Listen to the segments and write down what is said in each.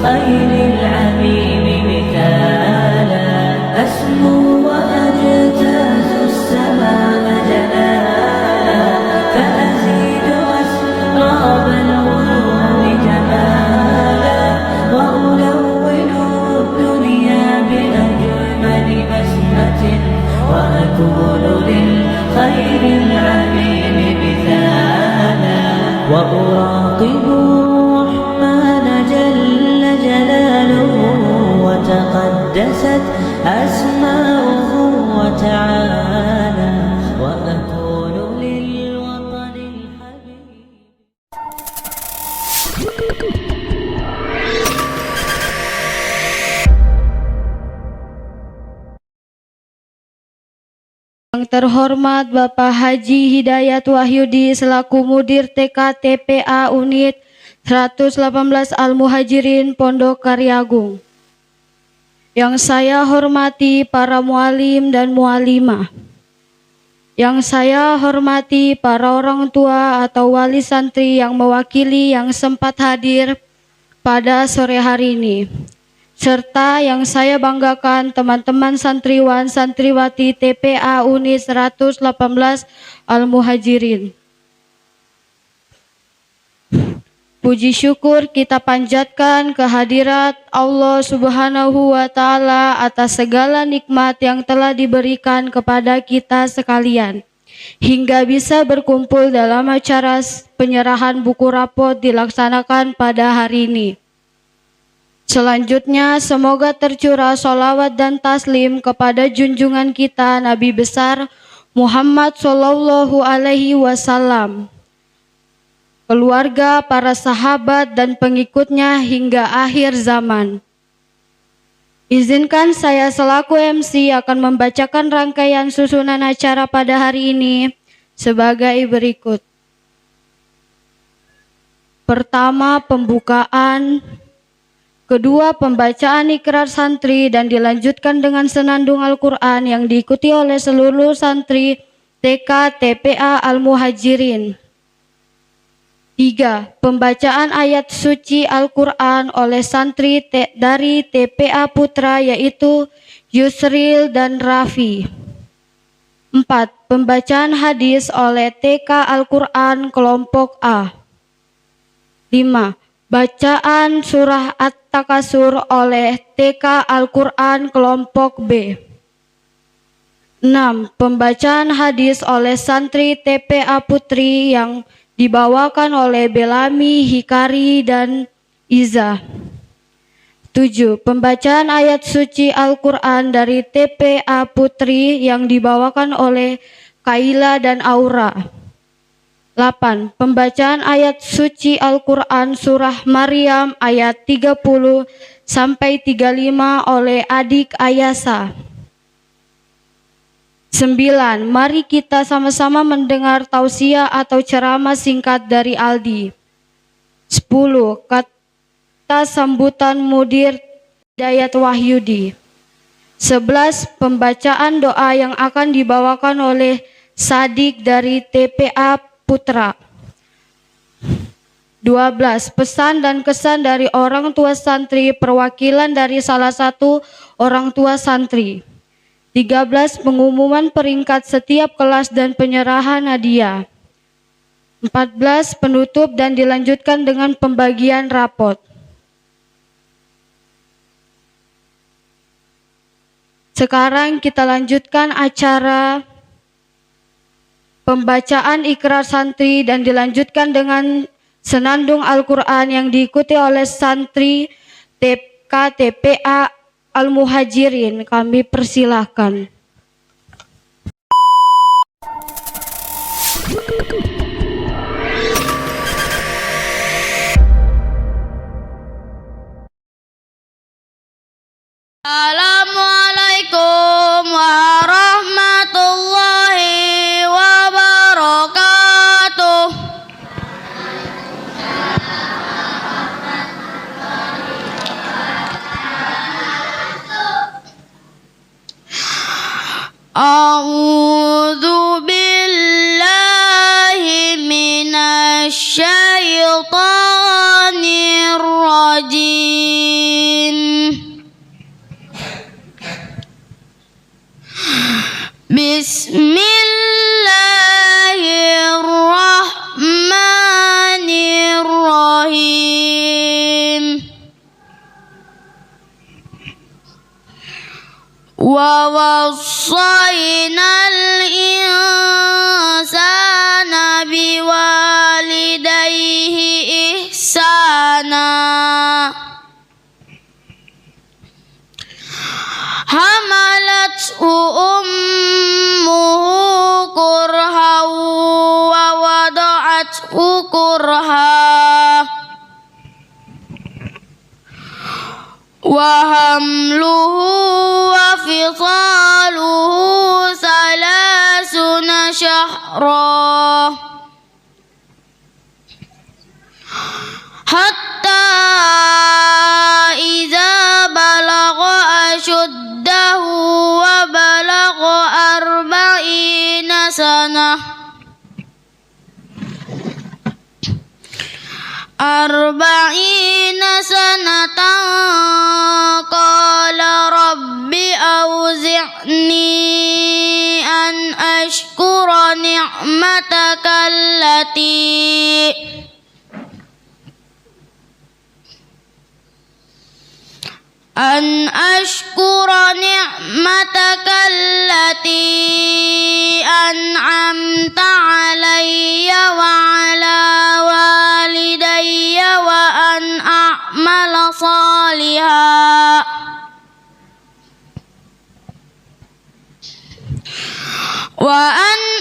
للخير العميم مثالا أسمو وأجتاز السماء جلالا فأزيد أسراب الغيوم جمالا وألون الدنيا بأجمل بسمة وأكون للخير العميم مثالا وأراقب الرحمن جل جلاله وتقدست أسماؤه وتعالى وأكون للوطن الحبيب. Yang terhormat Bapak Haji Hidayat Wahyudi selaku Mudir TK TPA Unit 118 Al-Muhajirin Pondok Karyagung. Yang saya hormati para mualim dan mualimah. Yang saya hormati para orang tua atau wali santri yang mewakili yang sempat hadir pada sore hari ini. Serta yang saya banggakan teman-teman santriwan santriwati TPA Unit 118 Al-Muhajirin. Puji syukur kita panjatkan kehadirat Allah Subhanahu wa Ta'ala atas segala nikmat yang telah diberikan kepada kita sekalian, hingga bisa berkumpul dalam acara penyerahan buku rapot dilaksanakan pada hari ini. Selanjutnya, semoga tercurah sholawat dan taslim kepada junjungan kita Nabi besar Muhammad Sallallahu Alaihi Wasallam, keluarga, para sahabat, dan pengikutnya hingga akhir zaman. Izinkan saya selaku MC akan membacakan rangkaian susunan acara pada hari ini sebagai berikut. Pertama, pembukaan. Kedua, pembacaan ikrar santri dan dilanjutkan dengan senandung Al-Quran yang diikuti oleh seluruh santri TK TPA Al-Muhajirin. 3. Pembacaan ayat suci Al-Quran oleh santri dari TPA Putra yaitu Yusril dan Raffi. 4. Pembacaan hadis oleh TK Al-Quran kelompok A. 5. Bacaan surah At-Takasur oleh TK Al-Quran kelompok B. 6. Pembacaan hadis oleh santri TPA Putri yang dibawakan oleh Belami, Hikari, dan Iza. 7. Pembacaan ayat suci Al-Quran dari TPA Putri yang dibawakan oleh Kaila dan Aura. 8. Pembacaan ayat suci Al-Quran surah Maryam ayat 30 sampai 35 oleh adik Ayasa. 9. Mari kita sama-sama mendengar tausiah atau ceramah singkat dari Aldi. 10. Kata sambutan Mudir Hidayat Wahyudi. 11. Pembacaan doa yang akan dibawakan oleh Sadik dari TPA Putra. 12. Pesan dan kesan dari orang tua santri perwakilan dari salah satu orang tua santri. 13. Pengumuman peringkat setiap kelas dan penyerahan hadiah. 14. Penutup dan dilanjutkan dengan pembagian rapot. Sekarang kita lanjutkan acara pembacaan ikrar santri dan dilanjutkan dengan senandung Al-Quran yang diikuti oleh santri TK TPA Al-Muhajirin. Kami persilahkan. Assalamualaikum warahmatullahi wabarakatuh. A'udzu billahi minasy syaithanir الرجيم بسم الله الرحمن الرحيم ووصينا الإنسان بوالديه إحسانا حملته أمه كرها ووضعته كرها وحمله وفصاله 30 شهرا حتى إذا بلغ أشده وبلغ 40 سنة قال رب أوزعني أن أشكر نعمتك التي أنعمت علي وعلى والدي وأن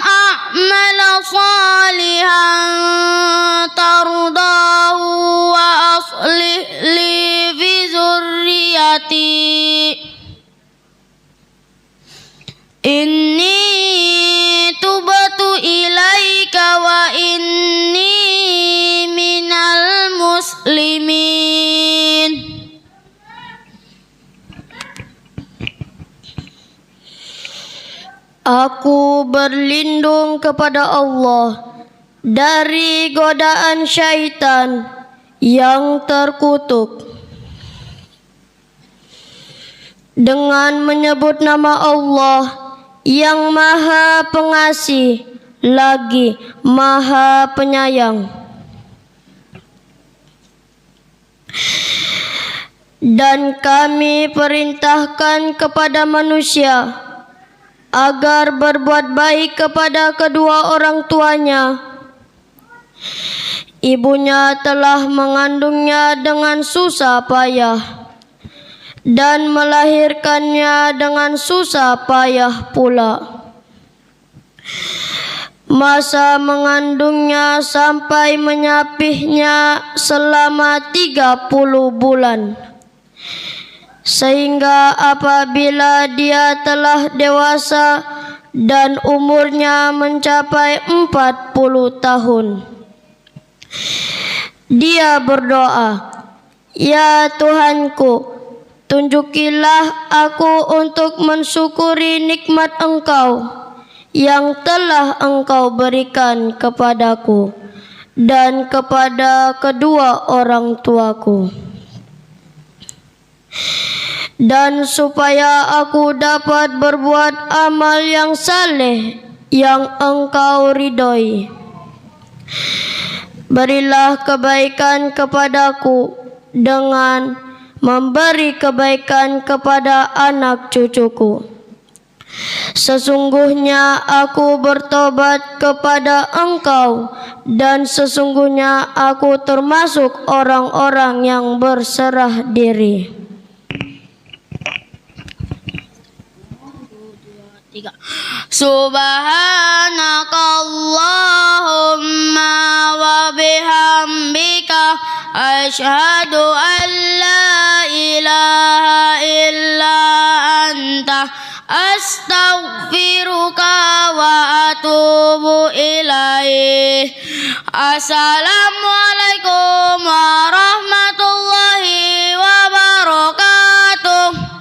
أعمل صالحا ترضاه وأصلح لي في ذريتي إني تبت إليك وإني من المسلمين. Aku berlindung kepada Allah dari godaan syaitan yang terkutuk. Dengan menyebut nama Allah yang Maha Pengasih lagi Maha Penyayang. Dan kami perintahkan kepada manusia agar berbuat baik kepada kedua orang tuanya. Ibunya telah mengandungnya dengan susah payah dan melahirkannya dengan susah payah pula. Masa mengandungnya sampai menyapihnya selama 30 bulan. Sehingga apabila dia telah dewasa dan umurnya mencapai 40 tahun, dia berdoa, "Ya Tuhanku, tunjukilah aku untuk mensyukuri nikmat Engkau yang telah Engkau berikan kepadaku dan kepada kedua orang tuaku, dan supaya aku dapat berbuat amal yang saleh yang Engkau ridhoi. Berilah kebaikan kepadaku dengan memberi kebaikan kepada anak cucuku. Sesungguhnya aku bertobat kepada Engkau dan sesungguhnya aku termasuk orang-orang yang berserah diri." Subhanakallahumma wa bihamdika asyhadu an la ilaha illa anta astaghfiruka wa atubu ilaih. Assalamualaikum warahmatullahi wabarakatuh.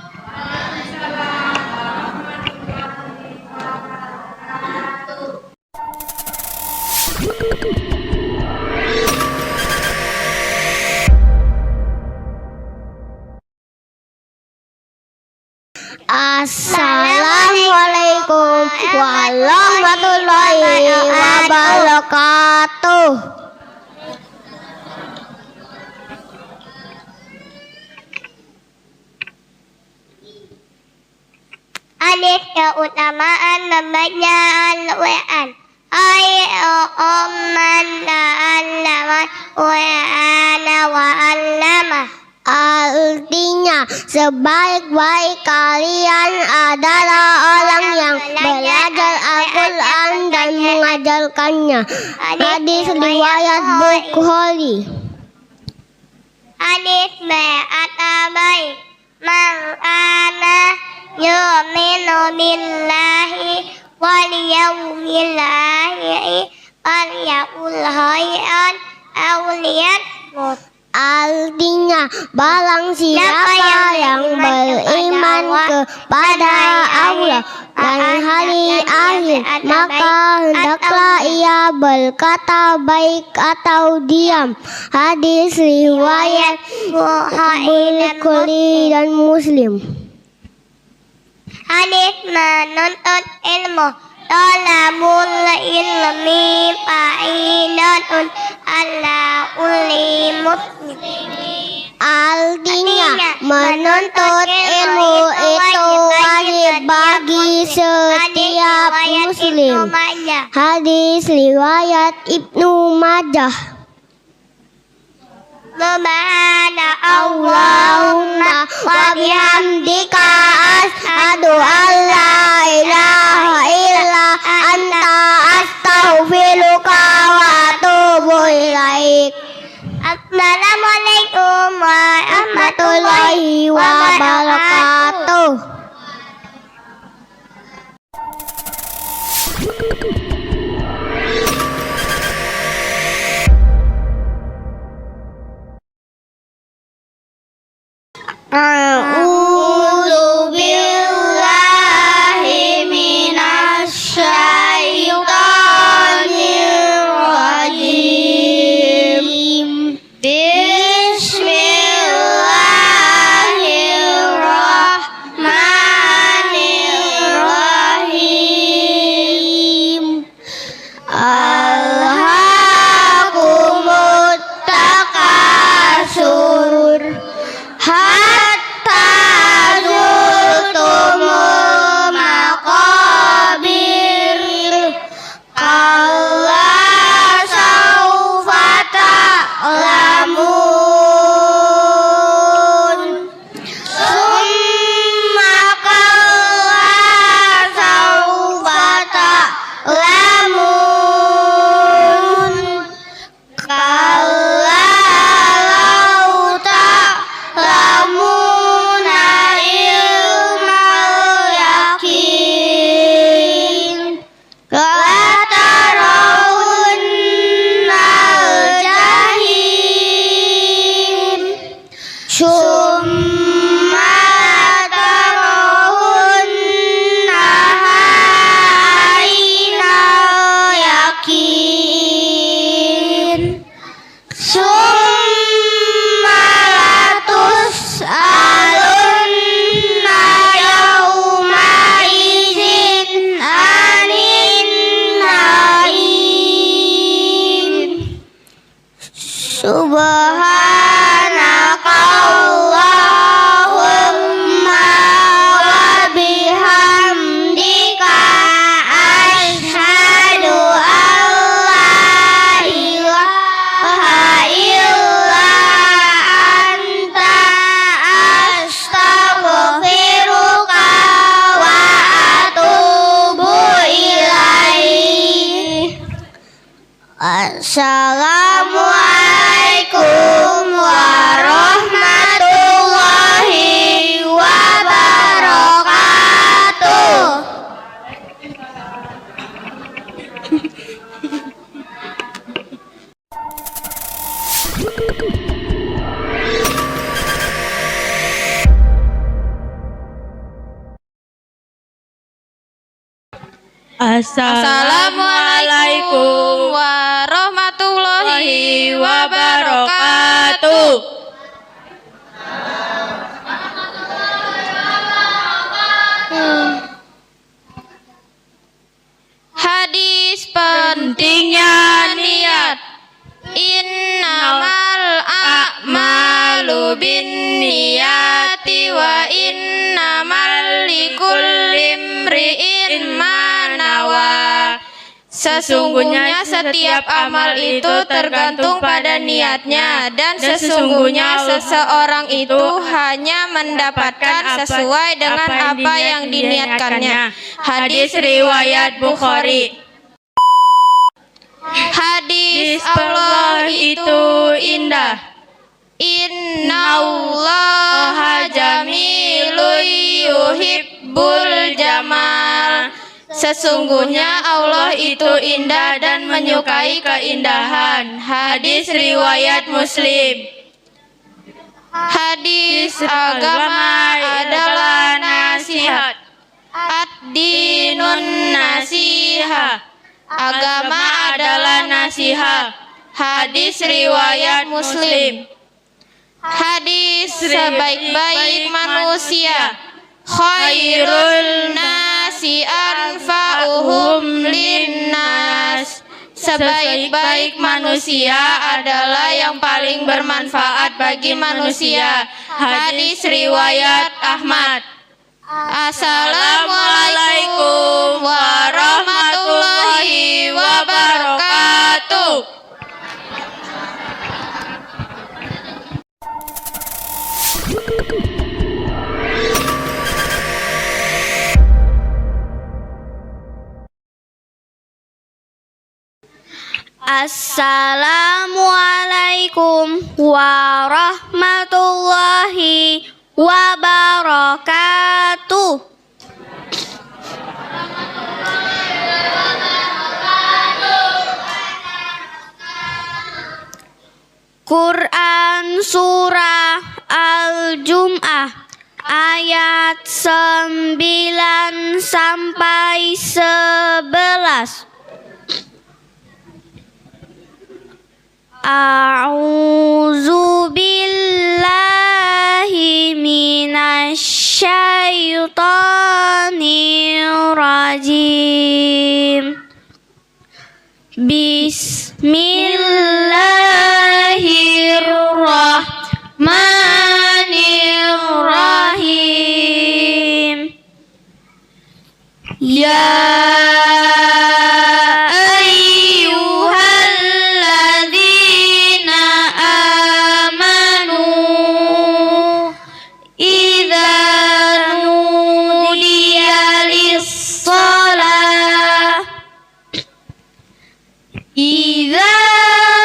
Assalamualaikum warahmatullahi wabarakatuh. Alif keutamaan membaca Al-Quran. Man allama Quran wa allama. Artinya, sebaik-baik kalian adalah orang yang belajar Al-Quran dan mengajarkannya. Hadis riwayat Bukhari. Hadis atabai man kana yu'minu billahi wal yawmil akhir falyaqul khairan aw liyasmut. Artinya, barang siapa yang beriman kepada Allah dan hari akhir, maka hendaklah ia berkata baik atau diam. Hadis riwayat Bukhari dan Muslim. Hadis menuntut ilmu. Talabul ilmi fa'idatun ala kulli muslim. Artinya, menuntut ilmu itu wajib bagi setiap muslim. Hadis riwayat Ibnu Majah. Subhana Allahumma wa bihamdika asyhadu an la ilaha illa anta astaghfiruka wa atubu ilaik. Assalamualaikum Warahmatullahi wabarakatuh. A'udzu billahi minasy syaithanir rajim. Bismillahirrahmanirrahim. Alhaakumut takasur hatta zurtumul maqabir. Kalla sawfa ta'lamun. Summa kalla sawfa ta'lamun. Kalla law ta'lamuna ilmal yakin latarawunnal jahim. Summa tarawunnaha ainal yakin. Summa latus'alunna yawma idzin anin na'im. Subhanaka Allahumma wa bihamdika asyhadu an la ilaha illa anta astaghfiruka wa atubu ilaik. Assalamualaikum warahmatullahi wabarakatuh. Assalamualaikum warahmatullahi wabarakatuh. Sesungguhnya setiap amal itu tergantung pada niatnya, dan sesungguhnya seseorang itu hanya mendapatkan sesuai dengan apa yang diniatkannya. Hadis riwayat Bukhari. Hadis Allah itu indah. Innallaha jamilun yuhibbul jamal. Sesungguhnya Allah itu indah dan menyukai keindahan. Hadis riwayat Muslim. Hadis agama adalah nasihat. Ad-dinun nasihat. Agama adalah nasihat. Hadis riwayat Muslim. Hadis sebaik-baik manusia, khairul nasi anfa'uhum linnas. Sebaik-baik manusia adalah yang paling bermanfaat bagi manusia. Hadis riwayat Ahmad. Assalamualaikum warahmatullahi wabarakatuh. Assalamualaikum warahmatullahi wabarakatuh. Quran Surah Al-Jum'ah ayat 9 sampai 11. A'udzu billahi minasyaitonir rajim. Bismillahirrahmanirrahim. Ya ayyuhalladzina amanu idza nudiya lis-shalah idza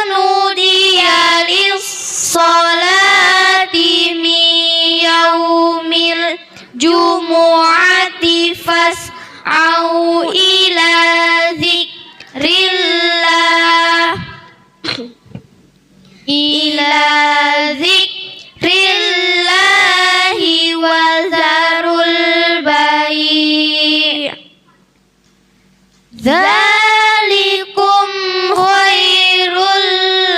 nudiya lis-shalati min yaumil jumu'ati fas'au ila dzikrillah wa zarul bai'. Dzalikum khairul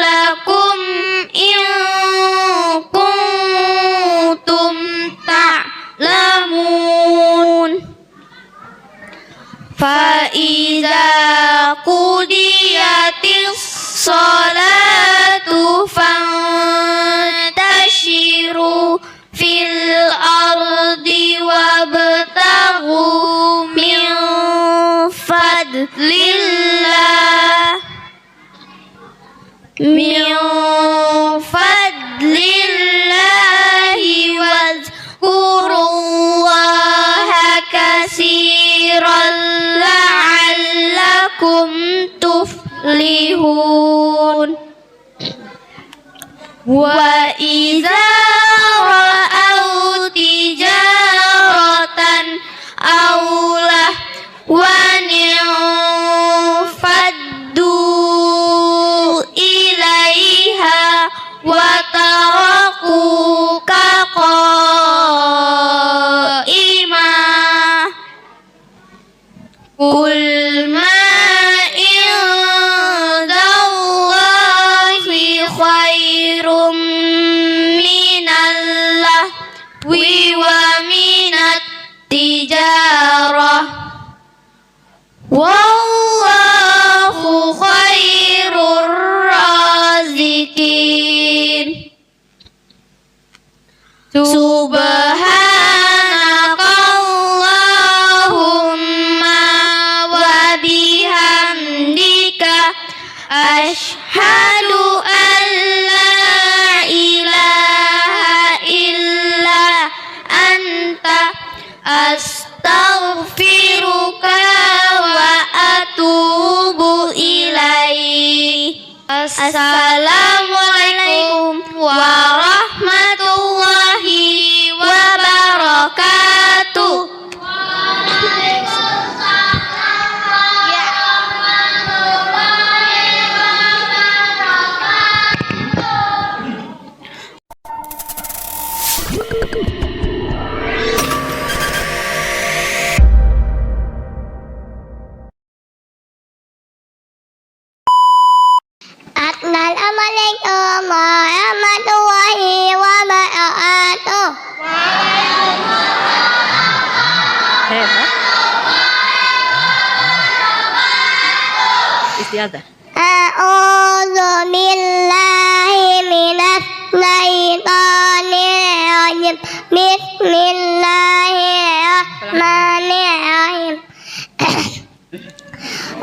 lakum in kuntum ta'lamun. Fa iza qudiyatis sholatu fantashiru fil ardi wabtaghu min fadlillah wazkurullaha katsiran la'allakum tuflihun. Wa idza ra'au tijaratan aw lahwan faddu ilaiha wa tarakuka qa'ima. Qul ma indallahi khairum minallahwi wa minat tijarah. Wallahu khairur razikin. Subhanakallahumma wa bihamdika astaghfiruka wa atubu ilaih. Assalamualaikum warahmatullahi wabarakatuh. Assalamualaikum warahmatullahi wabarakatuh. Istiadah. A'udzu billahi minas syaitonir rajim. Bismillahirrahmanirrahim.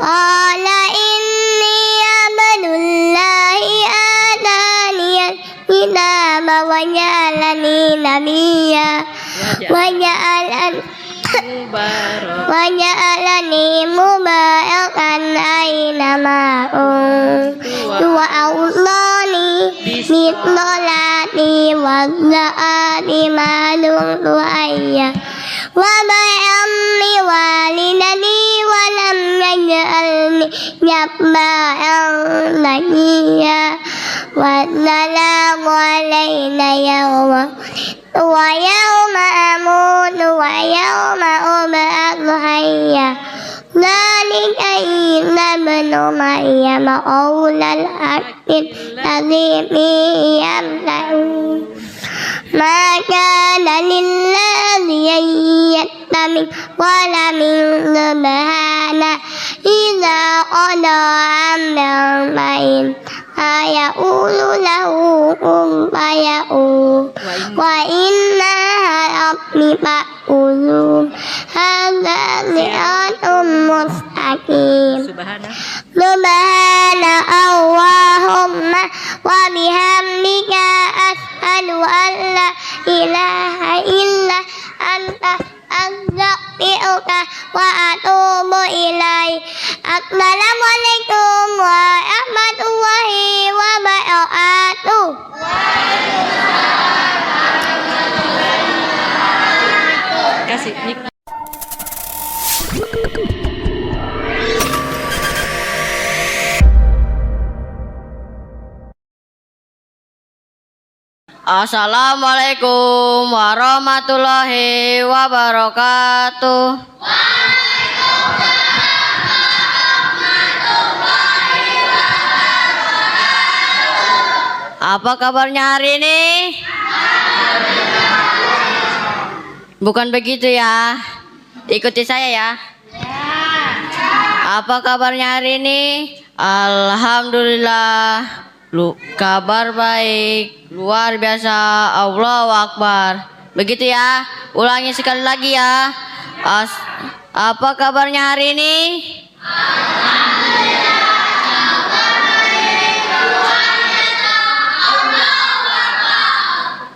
Qala inni abdullahi ataniyal kitaba wa ja'alani nabiyya wa ja'alani mubarakan aynama wa awlani bitolati wa za'ati malum tu'ayya wa ba'amni walidani wa lam yaj'alni jabbaran nabiyya wa salamu alayna yawma wa yawma amutu wa yawma ub'atsu hayya. Dzalika Isa ibnu Maryam qaulal haqqi alladzi fihi yamtarun. Ma kana lillazi yattamin wala min subhana idza qada amran fa'in ayaqulu lahu kun fayakun wa inna rabbi fa'ulum hadza siratun mustaqim. Subhana Allahumma wa bihamdika ashhadu an la ilaha illa anta astaghfiruka wa atubu ilaik. Assalamualaikum warahmatullahi wabarakatuh. Kasih mic. Assalamualaikum warahmatullahi wabarakatuh. Apa kabarnya hari ini? Bukan begitu ya. Ikuti saya ya. Apa kabarnya hari ini? Alhamdulillah. Kabar baik, luar biasa, Allahu Akbar. Begitu ya, ulangi sekali lagi ya. Apa kabarnya hari ini?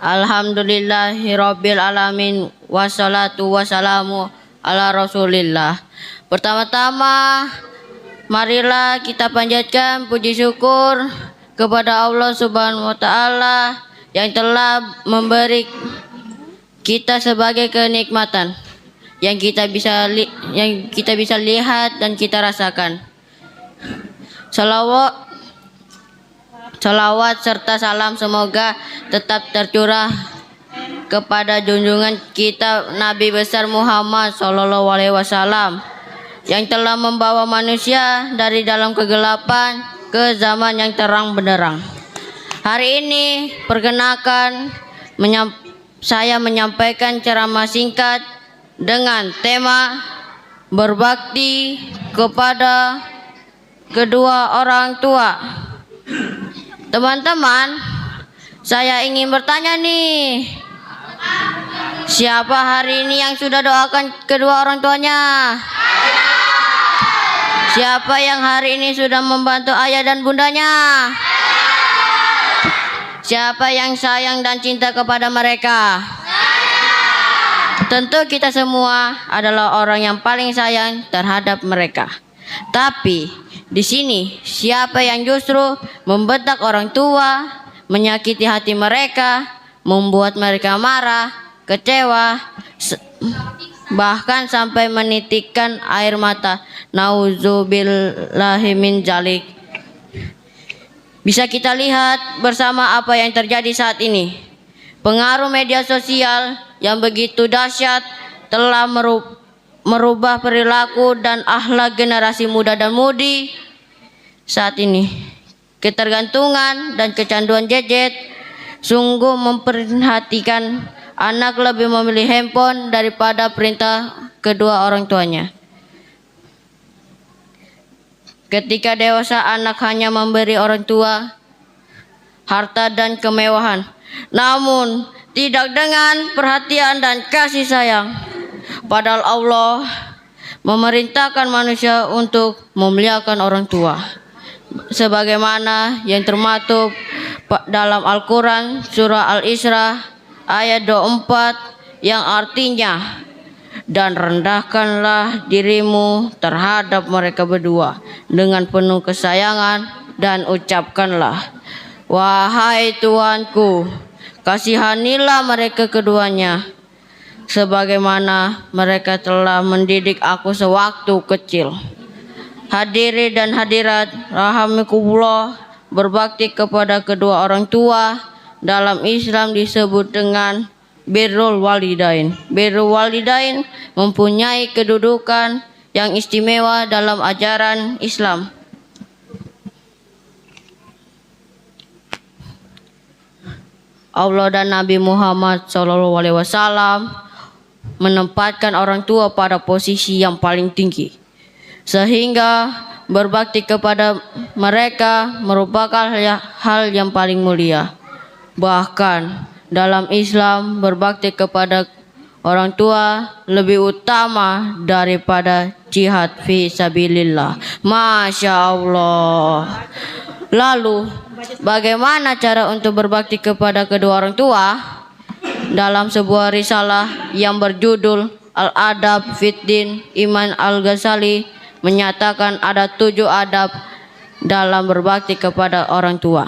Alhamdulillahirabbil alamin wassalatu wassalamu ala Rasulillah. Pertama-tama marilah kita panjatkan puji syukur kepada Allah Subhanahu wa taala yang telah memberi kita sebagai kenikmatan yang kita bisa lihat dan kita rasakan. Salawat serta salam semoga tetap tercurah kepada junjungan kita Nabi besar Muhammad sallallahu alaihi wasallam yang telah membawa manusia dari dalam kegelapan ke zaman yang terang benderang. Hari ini perkenalkan saya menyampaikan ceramah singkat dengan tema berbakti kepada kedua orang tua. Teman-teman, saya ingin bertanya nih, siapa hari ini yang sudah doakan kedua orang tuanya? Siapa yang hari ini sudah membantu ayah dan bundanya? Siapa yang sayang dan cinta kepada mereka? Tentu kita semua adalah orang yang paling sayang terhadap mereka. Tapi di sini siapa yang justru membedak orang tua, menyakiti hati mereka, membuat mereka marah, kecewa, bahkan sampai menitikkan air mata. Nauzubillahi min dzalik. Bisa kita lihat bersama apa yang terjadi saat ini. Pengaruh media sosial yang begitu dahsyat telah merubah perilaku dan akhlak generasi muda dan mudi saat ini. Ketergantungan dan kecanduan gadget sungguh memperhatikan. Anak lebih memilih handphone daripada perintah kedua orang tuanya. Ketika dewasa, anak hanya memberi orang tua harta dan kemewahan, namun tidak dengan perhatian dan kasih sayang. Padahal Allah memerintahkan manusia untuk memuliakan orang tua, sebagaimana yang termaktub dalam Al-Quran surah Al-Isra ayat 24 yang artinya, dan rendahkanlah dirimu terhadap mereka berdua dengan penuh kesayangan dan ucapkanlah, wahai Tuanku, kasihanilah mereka keduanya sebagaimana mereka telah mendidik aku sewaktu kecil. Hadirin dan hadirat rahimakumullah, berbakti kepada kedua orang tua dalam Islam disebut dengan birrul walidain. Birrul walidain mempunyai kedudukan yang istimewa dalam ajaran Islam. Allah dan Nabi Muhammad SAW menempatkan orang tua pada posisi yang paling tinggi, sehingga berbakti kepada mereka merupakan hal yang paling mulia. Bahkan dalam Islam, berbakti kepada orang tua lebih utama daripada jihad fi sabilillah. Masya Allah. Lalu bagaimana cara untuk berbakti kepada kedua orang tua? Dalam sebuah risalah yang berjudul Al-Adab Fiddin, Imam Al-Ghazali menyatakan ada 7 adab dalam berbakti kepada orang tua.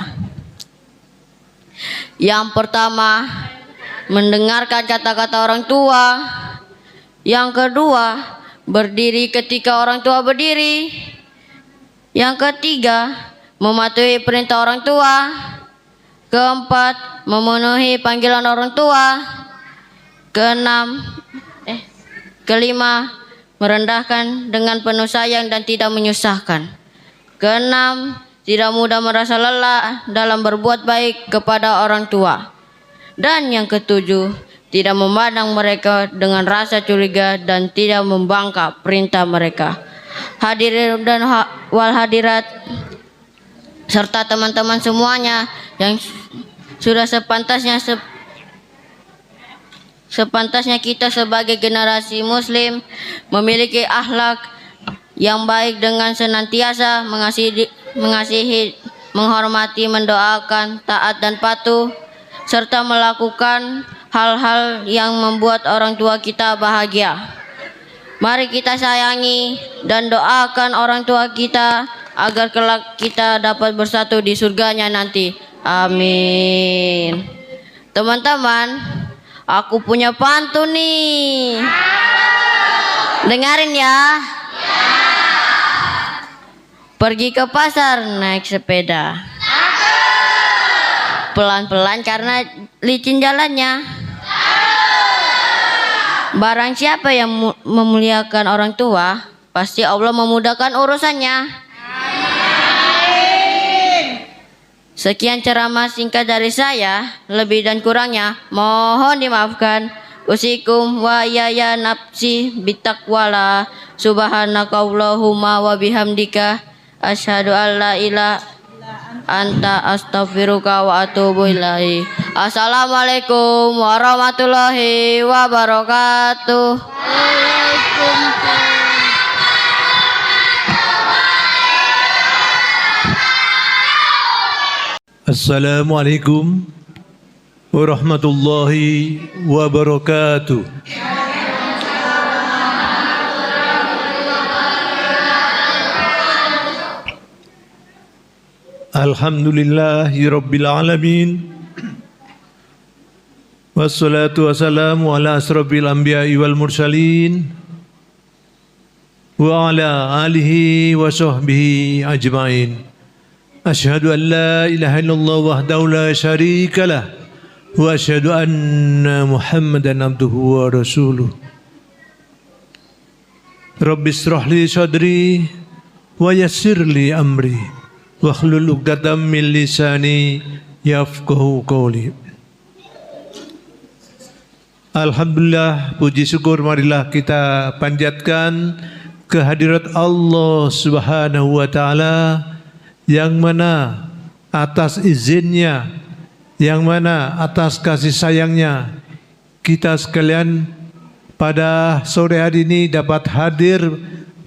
Yang pertama, mendengarkan kata-kata orang tua. Yang kedua, berdiri ketika orang tua berdiri. Yang ketiga, mematuhi perintah orang tua. Keempat, memenuhi panggilan orang tua. Kelima, merendahkan dengan penuh sayang dan tidak menyusahkan. Keenam, tidak mudah merasa lelah dalam berbuat baik kepada orang tua. Dan yang ketujuh, tidak memandang mereka dengan rasa curiga dan tidak membangkang perintah mereka. Hadirin dan wal hadirat serta teman-teman semuanya yang sudah sepantasnya kita sebagai generasi muslim memiliki akhlak yang baik dengan senantiasa mengasihi, menghormati, mendoakan, taat dan patuh, serta melakukan hal-hal yang membuat orang tua kita bahagia. Mari kita sayangi dan doakan orang tua kita agar kelak kita dapat bersatu di surganya nanti. Amin. Teman-teman, aku punya pantun nih. Dengarin ya. Pergi ke pasar naik sepeda. Pelan-pelan karena licin jalannya. Barang siapa yang memuliakan orang tua, pasti Allah memudahkan urusannya. Sekian ceramah singkat dari saya, lebih dan kurangnya mohon dimaafkan. Usikum wa ya nafsi bitaqwala. Subhanakallahumma wa bihamdika asyhadu an la ilaha anta astaghfiruka wa atubu ilaih. Assalamualaikum warahmatullahi wabarakatuh. Assalamualaikum warahmatullahi wabarakatuh. Alhamdulillahirabbil alamin. Wassalatu wassalamu ala asrofil anbiya'i wal mursalin wa ala alihi wa sahbihi ajma'in. Asyhadu an la ilaha illallah wahdahu la syarika lah wa asyhadu anna Muhammadan abduhu wa rasuluh. Rabbi ishrah li sadri wa yassir li amri wahlul 'uqdatam min lisani yafqahu qawli. Alhamdulillah, puji syukur marilah kita panjatkan kehadirat Allah Subhanahu wa taala yang mana atas izinnya, yang mana atas kasih sayangnya kita sekalian pada sore hari ini dapat hadir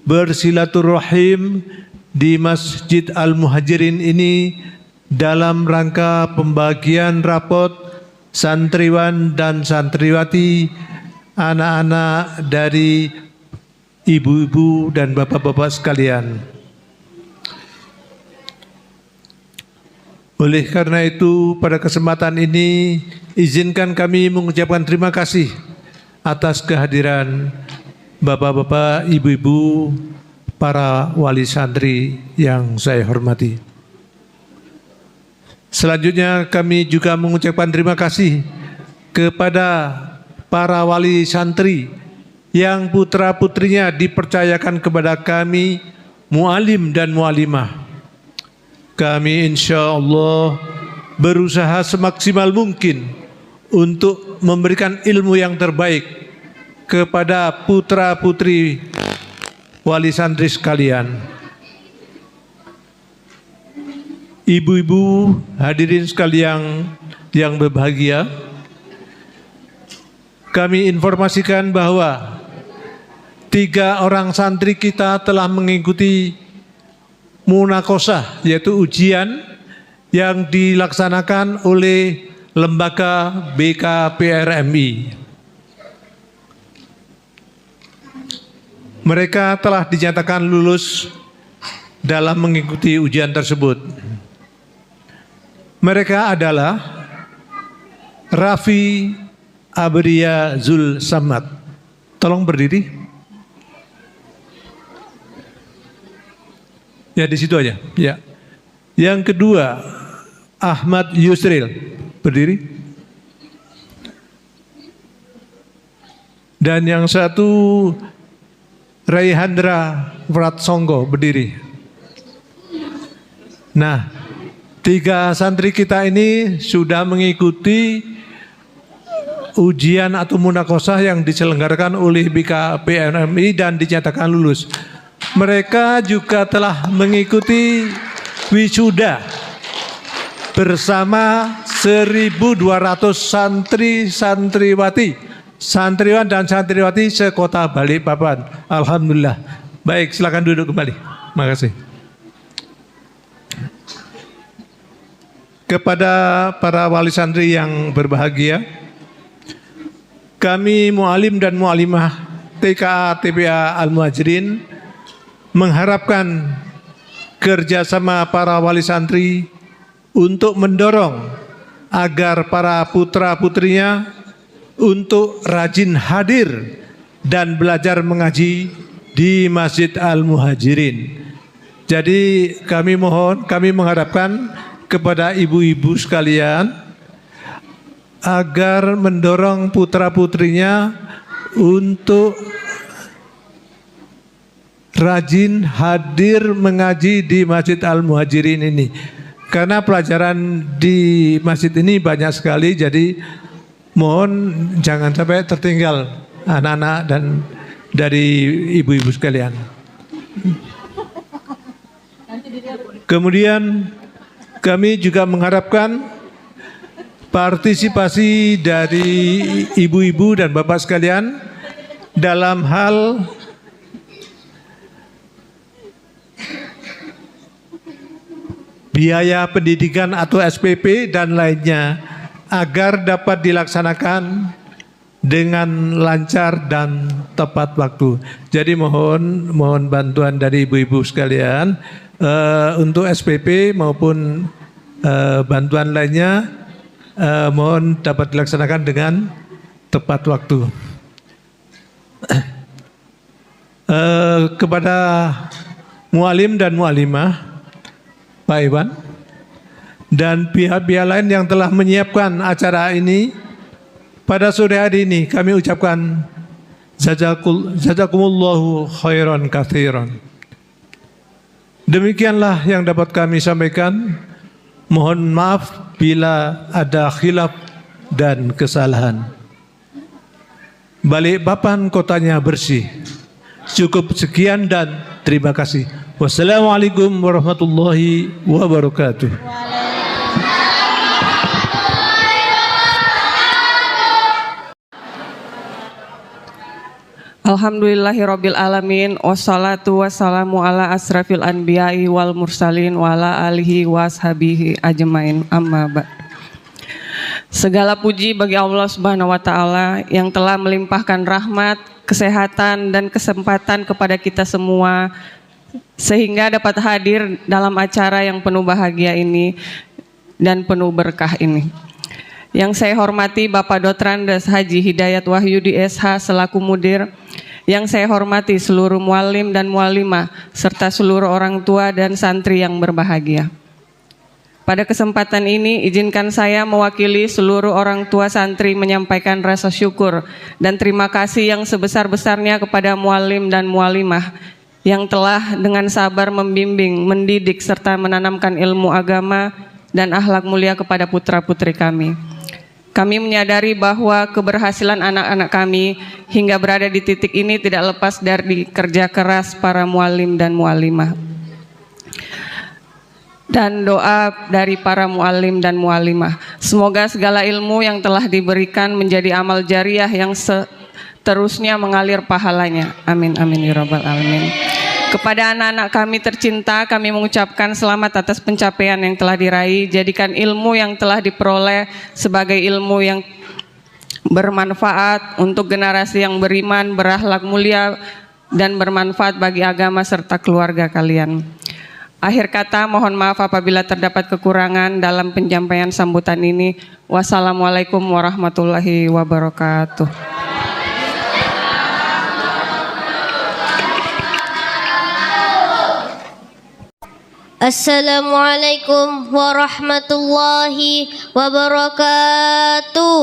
bersilaturahim di Masjid Al-Muhajirin ini dalam rangka pembagian rapot santriwan dan santriwati, anak-anak dari ibu-ibu dan bapak-bapak sekalian. Oleh karena itu, pada kesempatan ini izinkan kami mengucapkan terima kasih atas kehadiran bapak-bapak, ibu-ibu, para wali santri yang saya hormati. Selanjutnya kami juga mengucapkan terima kasih kepada para wali santri yang putra-putrinya dipercayakan kepada kami, mualim dan mualimah. Kami insya Allah berusaha semaksimal mungkin untuk memberikan ilmu yang terbaik kepada putra-putri wali santri sekalian. Ibu-ibu, hadirin sekalian yang berbahagia, kami informasikan bahwa 3 orang santri kita telah mengikuti munakosah, yaitu ujian yang dilaksanakan oleh lembaga BKPRMI. Mereka telah dinyatakan lulus dalam mengikuti ujian tersebut. Mereka adalah Raffi Abria Zul Samad. Tolong berdiri. Ya, di situ aja. Ya. Yang kedua, Ahmad Yusril. Berdiri. Dan yang satu, Raihandra Pratsonggo, berdiri. Nah, 3 santri kita ini sudah mengikuti ujian atau munakosah yang diselenggarakan oleh BKPRMI dan dinyatakan lulus. Mereka juga telah mengikuti wisuda bersama 1.200 santri-santriwati, santriwan dan santriwati sekota Balikpapan. Alhamdulillah. Baik, silakan duduk kembali. Terima kasih. Kepada para wali santri yang berbahagia, kami mualim dan mualimah TKA TPA Al-Muhajirin mengharapkan kerjasama para wali santri untuk mendorong agar para putra-putrinya untuk rajin hadir dan belajar mengaji di Masjid Al-Muhajirin. Jadi kami mengharapkan kepada ibu-ibu sekalian agar mendorong putra-putrinya untuk rajin hadir mengaji di Masjid Al-Muhajirin ini. Karena pelajaran di masjid ini banyak sekali, jadi mohon jangan sampai tertinggal anak-anak dan dari ibu-ibu sekalian. Kemudian kami juga mengharapkan partisipasi dari ibu-ibu dan bapak sekalian dalam hal biaya pendidikan atau SPP dan lainnya agar dapat dilaksanakan dengan lancar dan tepat waktu. Jadi mohon bantuan dari ibu-ibu sekalian untuk SPP maupun bantuan lainnya mohon dapat dilaksanakan dengan tepat waktu. Kepada mualim dan mualimah, Pak Iwan, dan pihak-pihak lain yang telah menyiapkan acara ini, pada sore hari ini kami ucapkan jazakumullahu khairan katsiran. Demikianlah yang dapat kami sampaikan. Mohon maaf bila ada khilaf dan kesalahan. Balikpapan kotanya bersih. Cukup sekian dan terima kasih. Wassalamualaikum warahmatullahi wabarakatuh. Alhamdulillahirabbil alamin, wassalatu wassalamu ala asrafil anbiya'i wal mursalin wa ala alihi washabihi ajmain, amma ba'd. Segala puji bagi Allah Subhanahu wa taala yang telah melimpahkan rahmat, kesehatan dan kesempatan kepada kita semua sehingga dapat hadir dalam acara yang penuh bahagia ini dan penuh berkah ini. Yang saya hormati Bapak Dotrandes Haji Hidayat Wahyudi SH selaku Mudir, yang saya hormati seluruh mualim dan mualimah serta seluruh orang tua dan santri yang berbahagia. Pada kesempatan ini izinkan saya mewakili seluruh orang tua santri menyampaikan rasa syukur dan terima kasih yang sebesar-besarnya kepada mualim dan mualimah yang telah dengan sabar membimbing, mendidik serta menanamkan ilmu agama dan akhlak mulia kepada putra-putri kami. Kami menyadari bahwa keberhasilan anak-anak kami hingga berada di titik ini tidak lepas dari kerja keras para mualim dan mualimah. Dan doa dari para mualim dan mualimah. Semoga segala ilmu yang telah diberikan menjadi amal jariah yang seterusnya mengalir pahalanya. Amin amin ya rabbal alamin. Kepada anak-anak kami tercinta, kami mengucapkan selamat atas pencapaian yang telah diraih. Jadikan ilmu yang telah diperoleh sebagai ilmu yang bermanfaat untuk generasi yang beriman, berakhlak mulia, dan bermanfaat bagi agama serta keluarga kalian. Akhir kata, mohon maaf apabila terdapat kekurangan dalam penyampaian sambutan ini. Wassalamualaikum warahmatullahi wabarakatuh. Assalamualaikum warahmatullahi wabarakatuh.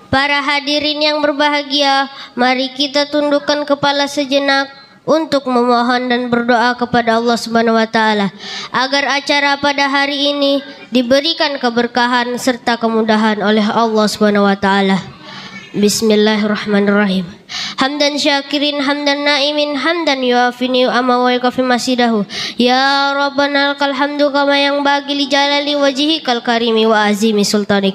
Para hadirin yang berbahagia, mari kita tundukkan kepala sejenak untuk memohon dan berdoa kepada Allah Subhanahu wa taala agar acara pada hari ini diberikan keberkahan serta kemudahan oleh Allah Subhanahu wa taala. Bismillahirrahmanirrahim. Hamdan syakirin, hamdan naimin, hamdan yuafini amma wa yakafi masidahu. Ya Rabbana lakal hamdu kama yang bagi li jalali wajhikal karimi wa azimi sultanik.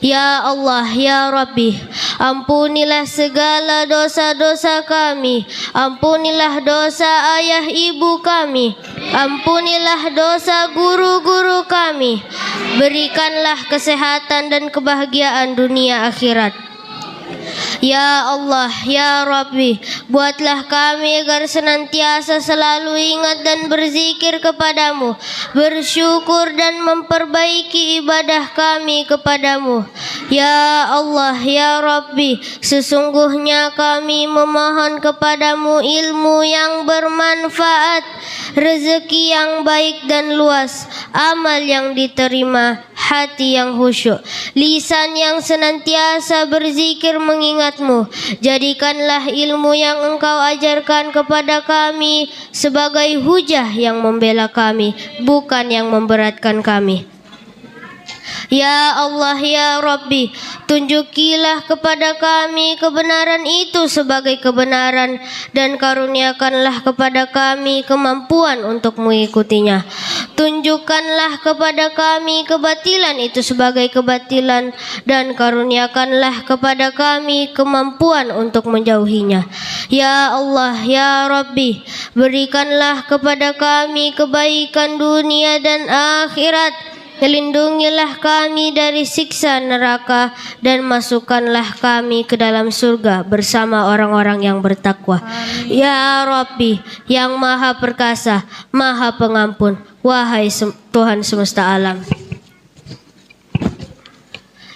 Ya Allah, ya Rabbi, ampunilah segala dosa-dosa kami. Ampunilah dosa ayah ibu kami. Ampunilah dosa guru-guru kami. Berikanlah kesehatan dan kebahagiaan dunia akhirat. Ya Allah, ya Rabbi, buatlah kami agar senantiasa selalu ingat dan berzikir kepadamu, bersyukur dan memperbaiki ibadah kami kepadamu. Ya Allah, ya Rabbi, sesungguhnya kami memohon kepadamu ilmu yang bermanfaat, rezeki yang baik dan luas, amal yang diterima, hati yang khusyuk, lisan yang senantiasa berzikir mengingatmu. Jadikanlah ilmu yang engkau ajarkan kepada kami sebagai hujah yang membela kami, bukan yang memberatkan kami. Ya Allah, ya Rabbi, tunjukilah kepada kami kebenaran itu sebagai kebenaran dan karuniakanlah kepada kami kemampuan untuk mengikutinya. Tunjukkanlah kepada kami kebatilan itu sebagai kebatilan, dan karuniakanlah kepada kami kemampuan untuk menjauhinya. Ya Allah, ya Rabbi, berikanlah kepada kami kebaikan dunia dan akhirat. Lindungilah kami dari siksa neraka, dan masukkanlah kami ke dalam surga bersama orang-orang yang bertakwa. Ya Rabbi, yang maha perkasa, maha pengampun, wahai Tuhan semesta alam.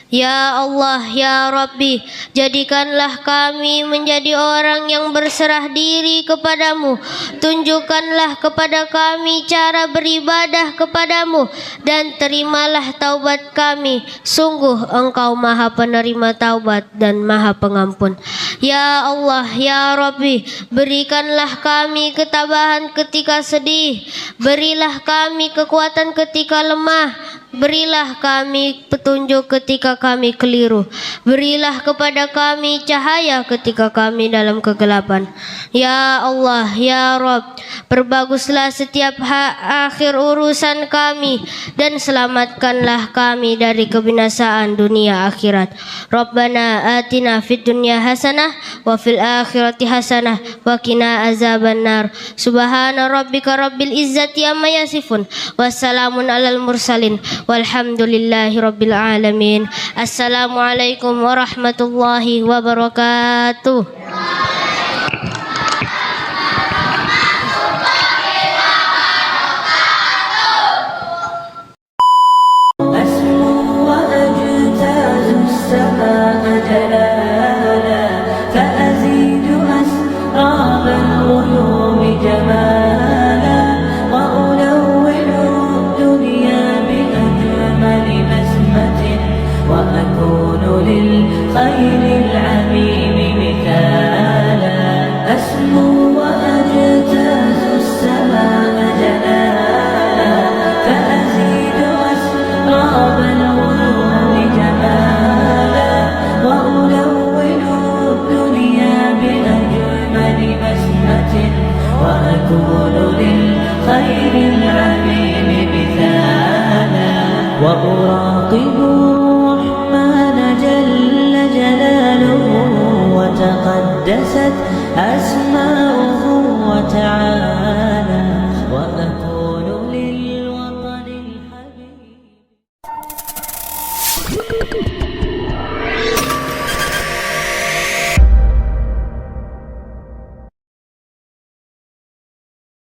Ya Allah, ya Rabbi, jadikanlah kami menjadi orang yang berserah diri kepadamu. Tunjukkanlah kepada kami cara beribadah kepadamu, dan terimalah taubat kami. Sungguh Engkau maha penerima taubat dan maha pengampun. Ya Allah, ya Rabbi, berikanlah kami ketabahan ketika sedih. Berilah kami kekuatan ketika lemah. Berilah kami petunjuk ketika kami keliru. Berilah kepada kami cahaya ketika kami dalam kegelapan. Ya Allah, ya Rabb, perbaguslah setiap akhir urusan kami, dan selamatkanlah kami dari kebinasaan dunia akhirat. Rabbana atina fid dunya hasanah wa fil akhirati hasanah wa qina azabannar. Subhana rabbika rabbil izzati amma yasifun, wassalamun alal mursalin, walhamdulillahi rabbil alamin. Assalamualaikum warahmatullahi wabarakatuh. للخير العميم مثالا أسمو وأجتاز السماء جلالا فأزيد أسراب الغيوم جمالا وألون الدنيا بأجمل بسمة وأكون للخير العميم مثالا وأراقب الرحمن جل جلاله وتقدست أسماؤه